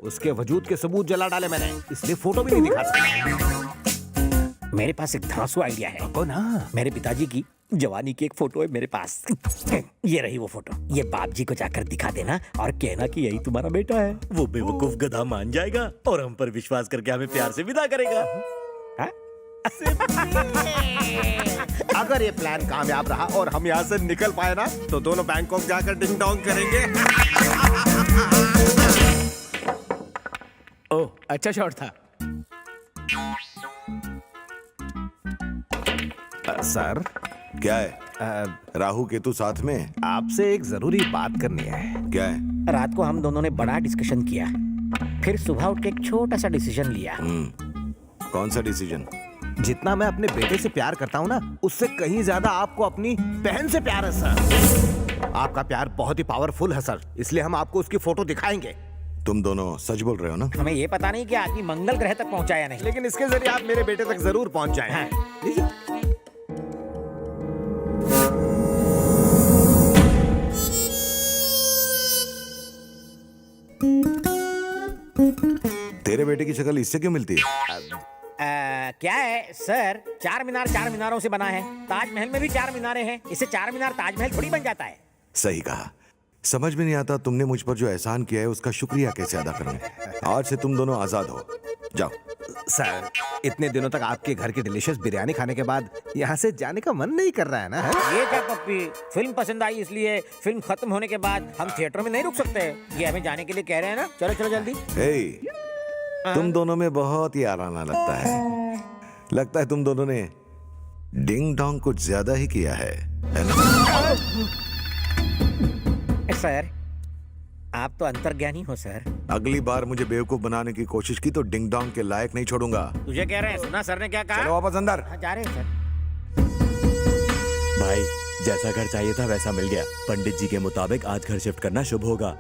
उसके वजूद के सबूत जला डाले मैंने, इसलिए फोटो भी नहीं दिखा सकता। मेरे पास एक धांसू आइडिया है। को ना मेरे पिताजी की जवानी की एक फोटो है मेरे पास। ये रही वो फोटो। ये बाप जी को जाकर दिखा देना और कहना कि यही तुम्हारा बेटा है। वो बेवकूफ गधा मान जाएगा और हम पर विश्वास करके हमें प्यार से विदा करेगा। हाँ? अगर ये प्लान कामयाब रहा और हम यहाँ से निकल पाए ना, तो दोनों बैंकॉक जाकर डिंग डोंग करेंगे। ओह, अच्छा शॉट था। सर, क्या है? राहु केतु साथ में? आपसे एक जरूरी बात करनी है। क्या है? रात को हम दोनों ने बड़ा डिस्कशन किया, फिर सुबह उठ के एक छोटा सा डिसीजन लिया। कौन सा डिसीजन? जितना मैं अपने बेटे से प्यार करता हूँ ना, उससे कहीं ज्यादा आपको अपनी बहन से प्यार है सर। आपका प्यार बहुत ही पावरफुल है सर, इसलिए हम आपको उसकी फोटो दिखाएंगे। तुम दोनों सच बोल रहे हो ना? हमें ये पता नहीं कि आदमी मंगल ग्रह तक पहुंचा या नहीं, लेकिन इसके जरिए आप मेरे बेटे तक जरूर पहुंच जाएं। हाँ। लीजिए। तेरे बेटे की शक्ल इससे क्यों मिलती है? क्या है सर, चार मीनार चार मीनारों से बना है। ताजमहल में भी चार मीनारें हैं, इससे चार मीनार ताजमहल थोड़ी बन जाता है। सही कहा। समझ में नहीं आता तुमने मुझ पर जो एहसान किया है उसका शुक्रिया कैसे अदा करूं। आज से तुम दोनों आजाद हो, जाओ। सर, इतने दिनों तक आपके घर की डिलीशियस बिरयानी खाने के बाद यहाँ से जाने का मन नहीं कर रहा है ना? ये क्या पप्पी, फिल्म पसंद आई इसलिए फिल्म खत्म होने के बाद हम थिएटर में नहीं रुक सकते। ये हमें जाने के लिए कह रहे हैं ना, चलो चलो जल्दी। हे, तुम दोनों में बहुत ही आराना लगता है। लगता है तुम दोनों ने डिंग डोंग कुछ ज्यादा ही किया है ना? सर, आप तो अंतर्ज्ञानी हो सर। अगली बार मुझे बेवकूफ बनाने की कोशिश की तो डिंग डोंग के लायक नहीं छोड़ूंगा। तुझे कह रहे हैं, सुना सर ने क्या कहा? चलो वापस अंदर। हाँ, जा रहे हैं सर। भाई, जैसा घर चाहिए था वैसा मिल गया। पंडित जी के मुताबिक आज घर शिफ्ट करना शुभ होगा।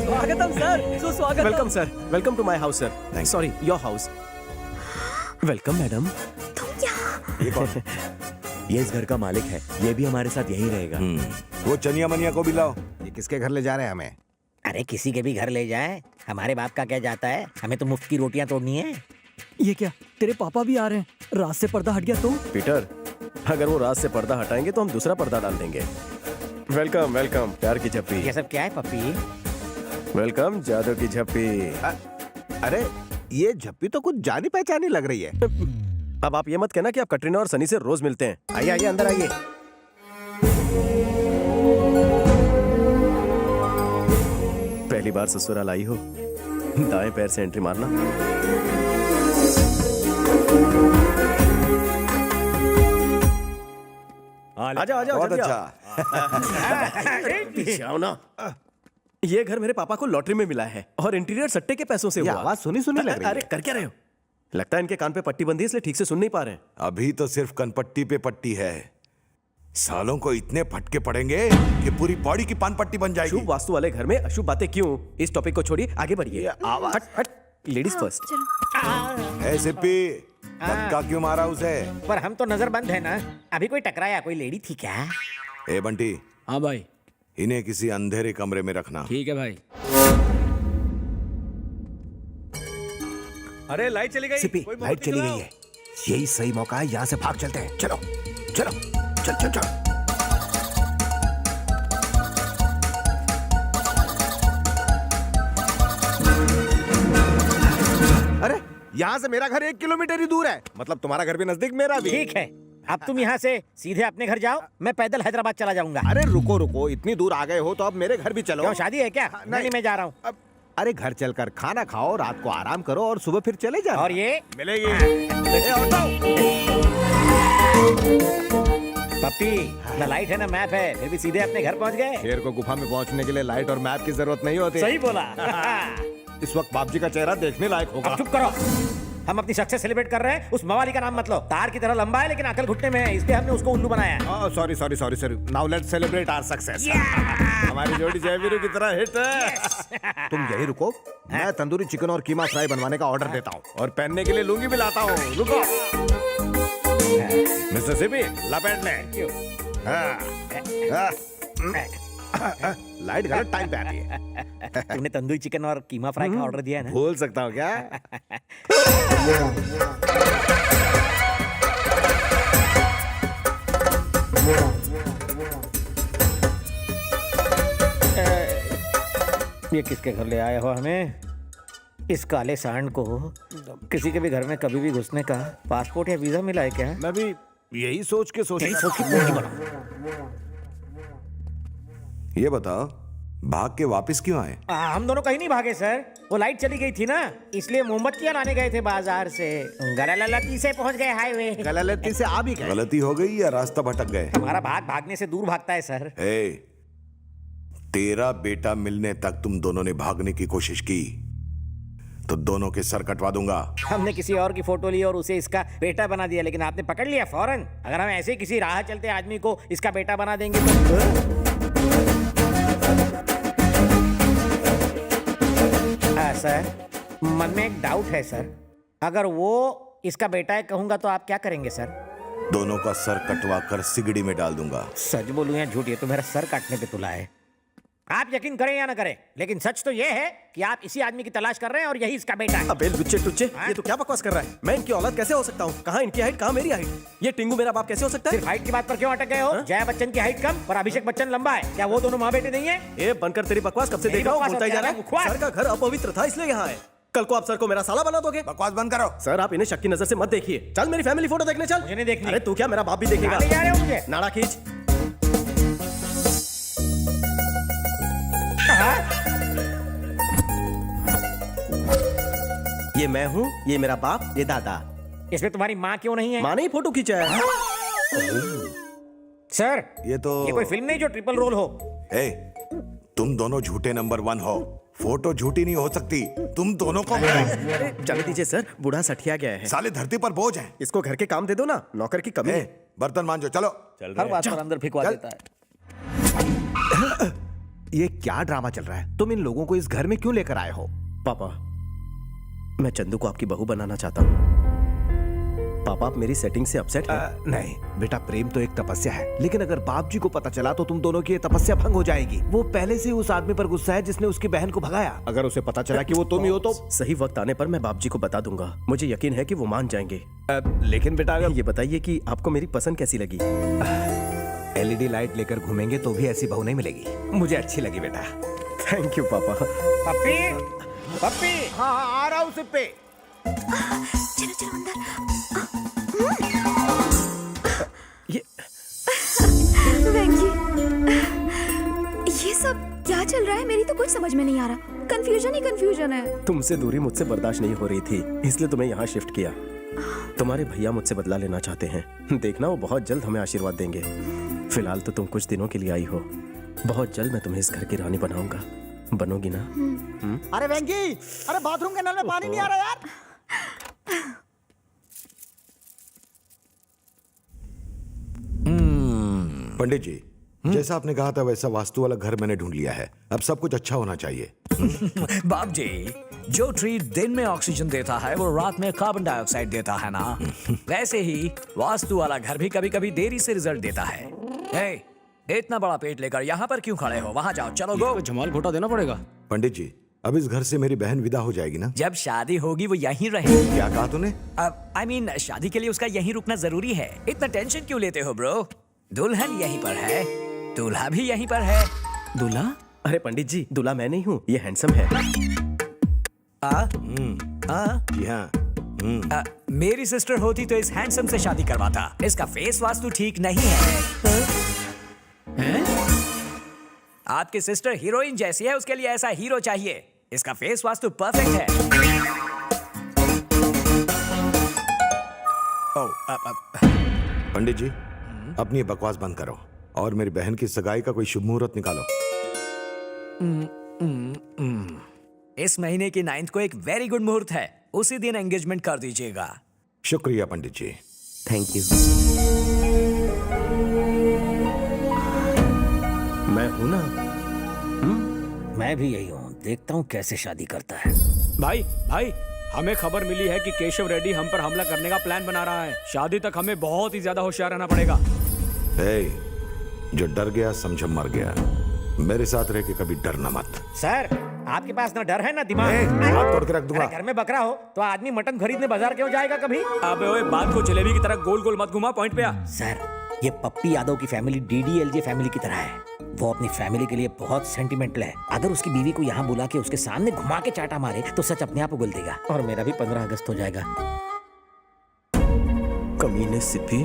स्वागतम सर, सुस्वागतम। Welcome sir, welcome to my house sir. you. Sorry, your house. Welcome madam. ये कौन है? ये इस घर का मालिक है, ये भी हमारे साथ यही रहेगा। वो चनिया मनिया को भी लाओ। ये किसके घर ले जा रहे हैं हमें? अरे किसी के भी घर ले जाए, हमारे बाप का क्या जाता है, हमें तो मुफ्त की रोटियां तोड़नी है। ये क्या, तेरे पापा भी आ रहे हैं? रात से पर्दा हट गया तो? पीटर, अगर वो रात से पर्दा हटाएंगे तो हम दूसरा पर्दा डाल देंगे। वेलकम वेलकम, प्यार की झप्पी। ये सब क्या है पप्पी? वेलकम जादू की झप्पी। अरे, ये झप्पी तो कुछ जानी पहचानी लग रही है। अब आप ये मत कहना कि आप कटरीना और सनी से रोज मिलते हैं। आइए आइए, अंदर आइए। पहली बार ससुराल आई हो, दाएं पैर से एंट्री मारना। आ जाओ आ जाओ, बहुत जल्दी अच्छा। आओ। पीछे आओ ना। ये घर मेरे पापा को लॉटरी में मिला है और इंटीरियर सट्टे के पैसों से ये हुआ। आवाज सुनी सुनी लग रही अरे है। कर क्या रहे हो? लगता है इनके कान पे पट्टी बंधी है, इसलिए ठीक से सुन नहीं पा रहे हैं। अभी तो सिर्फ कनपट्टी पे पट्टी है, सालों को इतने फटके पड़ेंगे कि पूरी बॉडी की पान पट्टी बन जाएगी। शुभ वास्तु वाले घर में अशुभ बातें क्यों? इस टॉपिक को छोड़िए, आगे बढ़िए। आवाज। हट हट, लेडीज फर्स्ट। ए सिप्पी, धक्का क्यों मारा उसे? पर हम तो नजरबंद है ना। अभी कोई टकराया, कोई लेडी थी क्या? ए बंटी, हाँ भाई, इन्हें किसी अंधेरे कमरे में रखना। ठीक है भाई। अरे लाइट चली गई। सिपी, लाइट चली गई है। यही सही मौका है, यहाँ से भाग चलते हैं। चलो चलो, चल चल चल। अरे, यहाँ से मेरा घर 1 किलोमीटर ही दूर है, मतलब तुम्हारा घर भी नजदीक, मेरा भी। ठीक है, अब तुम यहाँ से सीधे अपने घर जाओ, मैं पैदल हैदराबाद चला जाऊंगा। अरे रुको रुको, इतनी दूर आ गए हो तो अब मेरे घर भी चलो। क्यों, शादी है क्या? नहीं, मैं जा रहा हूँ। अरे घर चलकर खाना खाओ, रात को आराम करो और सुबह फिर चले जाओ। और ये मिलेगी। पप्पी, ना लाइट है ना मैप है, फिर भी सीधे अपने घर पहुँच गए। शेर को गुफा में पहुंचने के लिए लाइट और मैप की जरूरत नहीं होती। सही बोला। इस वक्त बाप जी का चेहरा देखने लायक होगा। अब चुप करो। हम अपनी सक्सेस सेलिब्रेट कर रहे हैं, उस मवाली का नाम मत लो। तार की तरह लंबा है लेकिन अकल घुटने में है, इसलिए हमने उसको उल्लू बनाया है। Sorry sorry sorry sorry, now let's celebrate our success. हमारी जोड़ी जयवीरू की तरह हिट है। तुम यही रुको, मैं तंदूरी चिकन और कीमा फ्राई बनवाने का ऑर्डर देता हूँ और पहनने के लिए लुंगी भी लाता हूँ। रुको मिस्टर सिपी, लपेट ले। लाइट गलत टाइम पे आती है। तुमने तंदूरी चिकन और कीमा फ्राई का ऑर्डर दिया है ना? भूल सकता हूँ क्या? ये किसके घर ले आए हो हमें? इस काले सांड को किसी के भी घर में कभी भी घुसने का पासपोर्ट या वीजा मिला है क्या? मैं भी यही सोच के यही सोच के मुंह नहीं बनाओ। ये बताओ, भाग के वापस क्यों आए? हम दोनों कहीं नहीं भागे सर, वो लाइट चली गई थी ना, इसलिए मोमबत्तियां लाने गए थे बाजार से। गलती से पहुंच गए हाईवे। गलती से आ भी गए। गलती हो गई या रास्ता भटक गए? हमारा भाग भागने से दूर भागता है सर। ए, तेरा बेटा मिलने तक तुम दोनों ने भागने की कोशिश की तो दोनों के सर कटवा दूंगा। हमने किसी और की फोटो ली और उसे इसका बेटा बना दिया, लेकिन आपने पकड़ लिया फौरन। अगर हम ऐसे किसी राह चलते आदमी को इसका बेटा बना देंगे तो सर, मन में एक डाउट है सर, अगर वो इसका बेटा है कहूंगा तो आप क्या करेंगे सर? दोनों का सर कटवा कर सिगड़ी में डाल दूंगा। सच बोलूं या झूठ, ये तो मेरा सर काटने पे तुला है। आप यकीन करें या ना करें, लेकिन सच तो ये है कि आप इसी आदमी की तलाश कर रहे हैं और यही इसका बेटा है। अबे लुच्चे टुच्चे, ये तो क्या बकवास कर रहा है? मैं इनकी औलाद कैसे हो सकता हूँ? कहाँ इनकी हाइट, कहाँ मेरी हाइट? ये टिंगू मेरा बाप कैसे हो सकता है? सिर्फ हाइट की बात पर क्यों अटक गए हो? जया बच्चन की हाइट कम और अभिषेक बच्चन लंबा है, क्या वो दोनों माँ बेटे नहीं है? ए बनकर तेरी बकवास कब से मेरी देख रहा हूँ, बकवास बोलता ही जा अब रहा क्या है। है? सर का घर अपवित्र था इसलिए यहाँ आए। कल को आप सर को मेरा साला बना दोगे? बकवास बंद करो। सर आप इन्हें शक की नजर से मत देखिए। चल मेरी फैमिली फोटो देखने चल। मुझे नहीं देखनी। अरे तू क्या, मेरा बाप भी देखेगा। कहाँ ले जा रहे हो मुझे? नाड़ा खींच। ये मैं हूँ, ये मेरा बाप, ये दादा। इसमें तुम्हारी माँ क्यों नहीं है? माँ ने ही फोटो खींचा है। सर, ये तो ये कोई फिल्म नहीं जो ट्रिपल रोल हो। ए, तुम दोनों झूठे नंबर 1 हो। फोटो झूठी नहीं हो सकती। तुम दोनों को चल दीजिए सर, बूढ़ा सठिया गया है। साले धरती पर बोझ है। इसको घर के काम दे दो ना, नौकर की कमी ए, है। बर्तन मांजो, चलो। हर बात पर अंदर फिकवा चल। देता है। ये क्या ड्रामा चल रहा है? तुम इन लोगों को इस घर में क्यों लेकर आए हो? पापा, मैं चंदू को आपकी बहू बनाना चाहता हूँ। पापा आप मेरी सेटिंग से अपसेट हैं? नहीं बेटा, प्रेम तो एक तपस्या है, लेकिन अगर बाप जी को पता चला तो तुम दोनों की ये तपस्या भंग हो जाएगी। वो पहले से ही उस आदमी पर गुस्सा है जिसने उसकी बहन को भगाया। अगर उसे पता चला कि वो तुम ही हो तो सही वक्त आने पर मैं बाप जी को बता दूंगा। मुझे यकीन है कि वो मान जाएंगे। लेकिन बेटा अगर ये बताइए कि आपको मेरी पसंद कैसी लगी? एलईडी लाइट लेकर घूमेंगे तो भी ऐसी बहू नहीं मिलेगी। मुझे अच्छी लगी बेटा। थैंक यू पापा। पप्पी, पप्पी। हाँ हाँ, आ रहा हूँ सिप्पे। चलो चलो अंदर। ये वेंकी, ये सब क्या चल रहा है? मेरी तो कुछ समझ में नहीं आ रहा। कंफ्यूजन ही कंफ्यूजन है। तुमसे दूरी मुझसे बर्दाश्त नहीं हो रही थी, इसलिए तुम्हें यहाँ शिफ्ट किया। तुम्हारे भैया मुझसे बदला लेना चाहते हैं। देखना वो बहुत जल्द हमें आशीर्वाद देंगे। फिलहाल तो तुम कुछ दिनों के लिए आई हो, बहुत जल्द मैं तुम्हें इस घर की रानी बनाऊंगा। बनोगी ना? अरे वेंकी, अरे बाथरूम के नल में पानी नहीं आ रहा यार। पंडित जी, जैसा आपने कहा था वैसा वास्तु वाला घर मैंने ढूंढ लिया है। अब सब कुछ अच्छा होना चाहिए। बाप जी, जो ट्री दिन में ऑक्सीजन देता है वो रात में कार्बन डाइऑक्साइड देता है ना, वैसे ही वास्तु वाला घर भी कभी कभी देरी से रिजल्ट देता है। हे, इतना बड़ा पेट लेकर यहाँ पर क्यों खड़े हो? वहाँ जाओ, चलो गो। जमाल घोटा देना पड़ेगा। पंडित जी, अब इस घर से मेरी बहन विदा हो जाएगी ना? जब शादी होगी वो यहीं रहेगी। क्या कहा तूने? आई मीन शादी के लिए उसका यहीं रुकना जरूरी है। इतना टेंशन क्यों लेते हो ब्रो? दुल्हन यहीं पर है, दूल्हा भी यहीं पर है। दूल्हा? अरे पंडित जी, दूल्हा मैं नहीं हूँ, ये हैंडसम है। जी हाँ। मेरी सिस्टर होती तो इस हैंडसम से शादी करवाता। इसका फेस वास्तु ठीक नहीं है। आपकी सिस्टर हीरोइन जैसी है, उसके लिए ऐसा हीरो चाहिए। इसका फेस वास्तु परफेक्ट है। पंडित जी, अपनी बकवास बंद करो और मेरी बहन की सगाई का कोई शुभ मुहूर्त निकालो। इस महीने की 9th को एक वेरी गुड मुहूर्त है। उसी दिन एंगेजमेंट कर दीजिएगा। शुक्रिया पंडित जी। Thank you. मैं हूं ना। मैं भी यही हूँ, देखता हूँ कैसे शादी करता है। भाई भाई, हमें खबर मिली है कि केशव रेड्डी हम पर हमला करने का प्लान बना रहा है। शादी तक हमें बहुत ही ज्यादा होशियार रहना पड़ेगा। जो डर गया समझ मर गया। मेरे साथ रह के कभी डरना मत। सर, आपके पास ना डर है ना दिमाग। हाथ तोड़ के रख दूंगा। अरे घर में बकरा हो तो आदमी मटन खरीदने बाजार क्यों जाएगा कभी? अबे ओए, बात को जलेबी की तरह गोल गोल मत घुमा, पॉइंट पे आ। सर, ये पप्पी यादव की फैमिली DDLJ फैमिली की तरह है। वो अपनी फैमिली के लिए बहुत सेंटिमेंटल है। अगर उसकी बीवी को यहाँ बुला के उसके सामने घुमा के चाटा मारे तो सच अपने आप उगल देगा और मेरा भी 15 अगस्त हो जाएगा। कमीने सिद्धि,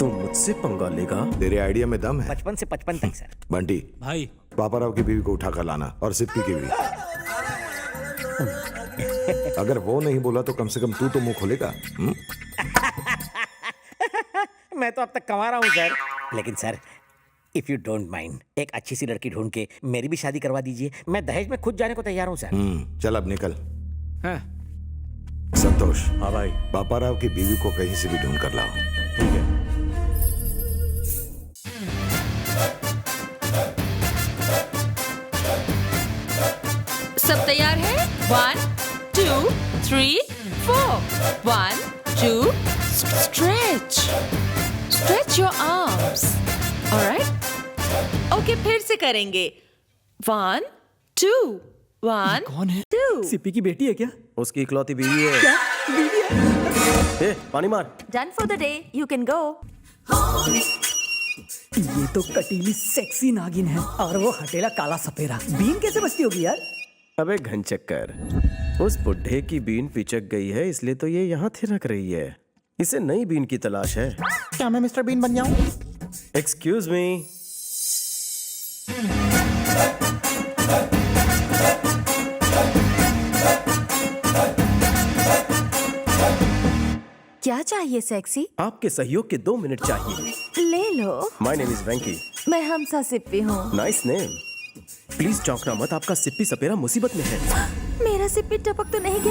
तू मुझसे पंगा लेगा? तेरे आइडिया में दम है। 55 से 55 तक सर। बंटी, भाई पापाराव की बीवी को उठा कर लाना और सिप्पी की भी। अगर वो नहीं बोला तो कम से कम तू तो मुंह खोलेगा। मैं तो अब तक कमा रहा हूँ सर। लेकिन sir, if you don't mind, एक अच्छी सी लड़की ढूंढ के मेरी भी शादी करवा दीजिए। मैं दहेज में खुद जाने को तैयार हूँ सर। चल अब निकल। हाँ। संतोष, हाँ भाई। पापाराव की बीवी को कहीं से भी ढूंढ कर लाओ। ठीक है। सब तैयार है? 1 2 3 4 1 2 stretch your arms. Alright, okay, फिर से करेंगे। 1 2 1 कौन है? 2। सिप्पी की बेटी है क्या? उसकी इकलौती बीवी है। क्या बीवी है? ए, पानी मार। Done for the day, you can go. ये तो कटीली सेक्सी नागिन है और वो हटेला काला सपेरा। बीन कैसे बचती होगी यार? अबे घनचक्कर, उस बुढ़े की बीन पिचक गई है इसलिए तो ये यहाँ थिरक रही है। इसे नई बीन की तलाश है। क्या मैं मिस्टर बीन बन जाऊं? Excuse me. क्या चाहिए सेक्सी? आपके सहयोग के 2 मिनट चाहिए। ले लो। माय नेम इज वेंकी। मैं हमसा सिप्पी हूँ। Nice name. प्लीज चौंकना मत, आपका सिप्पी सपेरा मुसीबत में है। मेरा सिप्पी टपक तो नहीं गया?